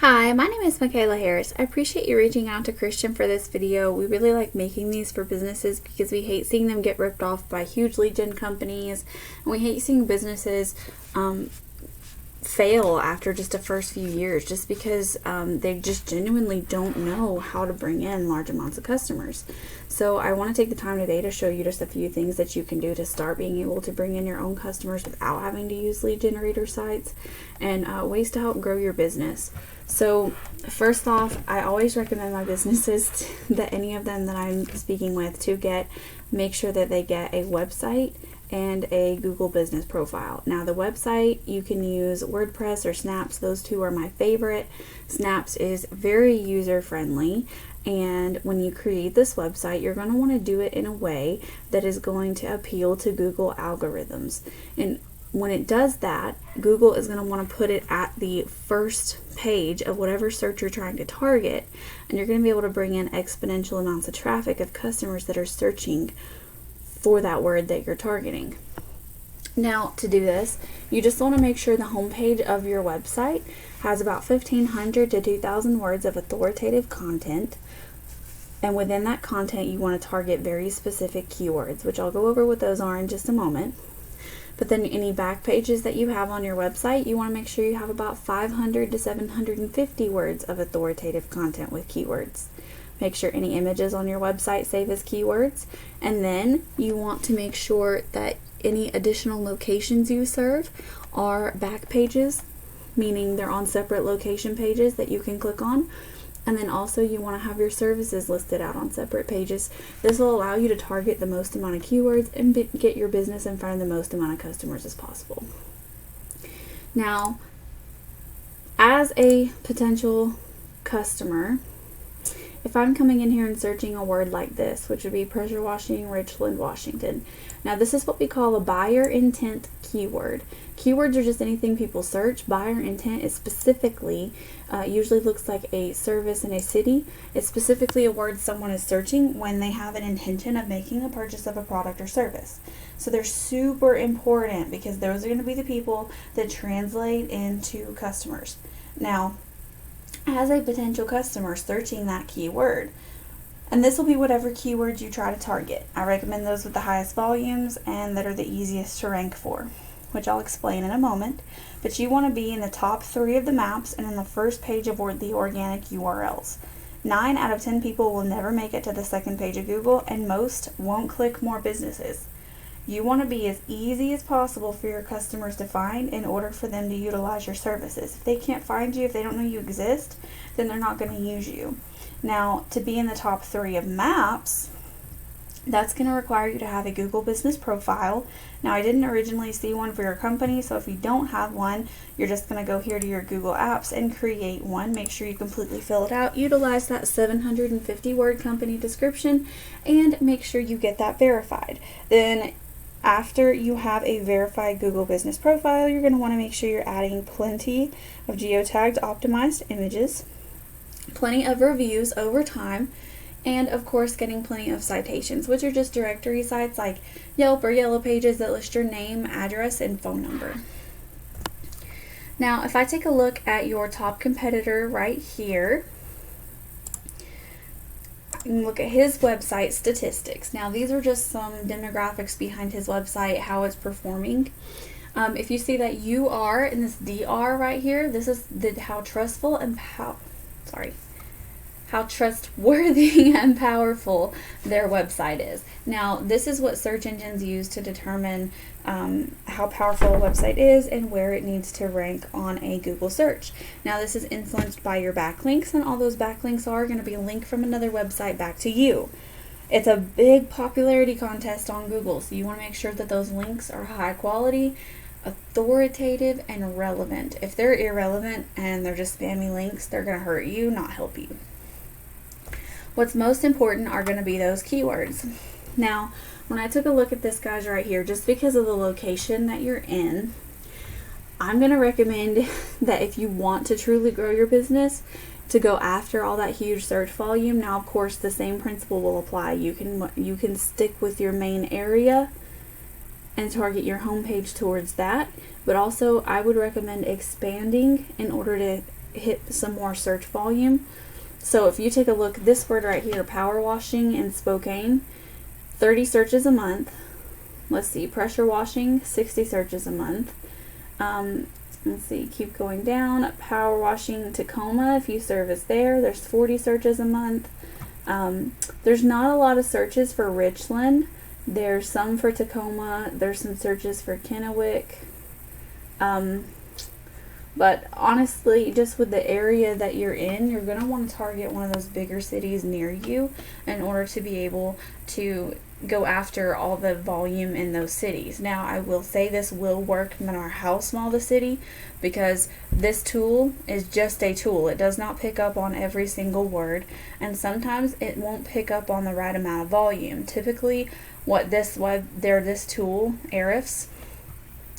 Hi, my name is Michaela Harris. I appreciate you reaching out to Christian for this video. We really like making these for businesses because we hate seeing them get ripped off by huge lead gen companies, and we hate seeing businesses fail after just the first few years just because they just genuinely don't know how to bring in large amounts of customers. So I want to take the time today to show you just a few things that you can do to start being able to bring in your own customers without having to use lead generator sites, and ways to help grow your business. So first off, I always recommend my businesses that any of them that I'm speaking with to make sure that they get a website and a Google business profile. Now the website, you can use WordPress or Snaps. Those two are my favorite. Snaps is very user friendly, and when you create this website, you're going to want to do it in a way that is going to appeal to Google algorithms. And when it does that, Google is going to want to put it at the first page of whatever search you're trying to target, and you're going to be able to bring in exponential amounts of traffic of customers that are searching for that word that you're targeting. Now, to do this, you just want to make sure the homepage of your website has about 1,500 to 2,000 words of authoritative content, and within that content you want to target very specific keywords, which I'll go over what those are in just a moment. But then any back pages that you have on your website, you want to make sure you have about 500 to 750 words of authoritative content with keywords. Make sure any images on your website save as keywords, and then you want to make sure that any additional locations you serve are back pages, meaning they're on separate location pages that you can click on. And then also you want to have your services listed out on separate pages. This will allow you to target the most amount of keywords and get your business in front of the most amount of customers as possible. Now, as a potential customer, if I'm coming in here and searching a word like this, which would be pressure washing, Richland, Washington. Now this is what we call a buyer intent keyword. Keywords are just anything people search. Buyer intent is specifically, usually looks like a service in a city. It's specifically a word someone is searching when they have an intention of making a purchase of a product or service. So they're super important because those are going to be the people that translate into customers. Now, as a potential customer searching that keyword, and this will be whatever keywords you try to target. I recommend those with the highest volumes and that are the easiest to rank for, which I'll explain in a moment. But you want to be in the top 3 of the maps and in the first page of the organic URLs. 9 out of 10 people will never make it to the second page of Google, and most won't click more businesses. You want to be as easy as possible for your customers to find in order for them to utilize your services. If they can't find you, if they don't know you exist, then they're not going to use you. Now, to be in the top 3 of maps, that's going to require you to have a Google business profile. Now, I didn't originally see one for your company, so if you don't have one, you're just going to go here to your Google Apps and create one. Make sure you completely fill it out. Utilize that 750 word company description and make sure you get that verified. Then after you have a verified Google business profile, you're going to want to make sure you're adding plenty of geotagged optimized images, plenty of reviews over time, and of course getting plenty of citations, which are just directory sites like Yelp or Yellow Pages that list your name, address, and phone number. Now, if I take a look at your top competitor right here, and look at his website statistics. Now these are just some demographics behind his website, how it's performing. If you see that UR in this DR right here, this is how trustful and how trustworthy and powerful their website is. Now this is what search engines use to determine how powerful a website is and where it needs to rank on a Google search. Now this is influenced by your backlinks, and all those backlinks are going to be a link from another website back to you. It's a big popularity contest on Google, so you want to make sure that those links are high quality, authoritative, and relevant. If they're irrelevant and they're just spammy links, they're going to hurt you, not help you. What's most important are going to be those keywords. Now, when I took a look at this guys right here, just because of the location that you're in, I'm going to recommend that if you want to truly grow your business, to go after all that huge search volume. Now, of course, the same principle will apply. You can stick with your main area and target your homepage towards that, but also I would recommend expanding in order to hit some more search volume. So if you take a look, this word right here, power washing in Spokane, 30 searches a month. Let's see, pressure washing, 60 searches a month. Let's see, keep going down. Power washing Tacoma, if you service there, there's 40 searches a month. There's not a lot of searches for Richland. There's some for Tacoma. There's some searches for Kennewick. But honestly, just with the area that you're in, you're going to want to target one of those bigger cities near you in order to be able to go after all the volume in those cities. Now, I will say this will work no matter how small the city, because this tool is just a tool. It does not pick up on every single word, and sometimes it won't pick up on the right amount of volume. Typically, what this tool, Ahrefs,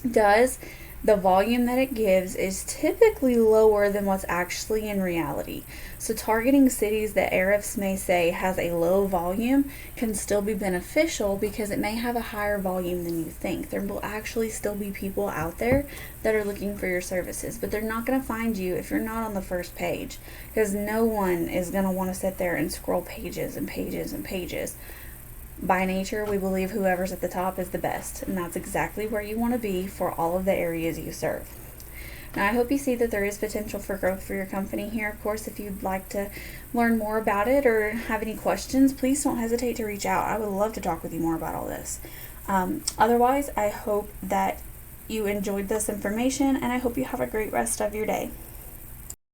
does, the volume that it gives is typically lower than what's actually in reality. So targeting cities that Ahrefs may say has a low volume can still be beneficial, because it may have a higher volume than you think. There will actually still be people out there that are looking for your services, but they're not going to find you if you're not on the first page, because no one is going to want to sit there and scroll pages and pages and pages. By nature, we believe whoever's at the top is the best, and that's exactly where you want to be for all of the areas you serve. Now, I hope you see that there is potential for growth for your company here. Of course, if you'd like to learn more about it or have any questions, please don't hesitate to reach out. I would love to talk with you more about all this. Otherwise, I hope that you enjoyed this information, and I hope you have a great rest of your day.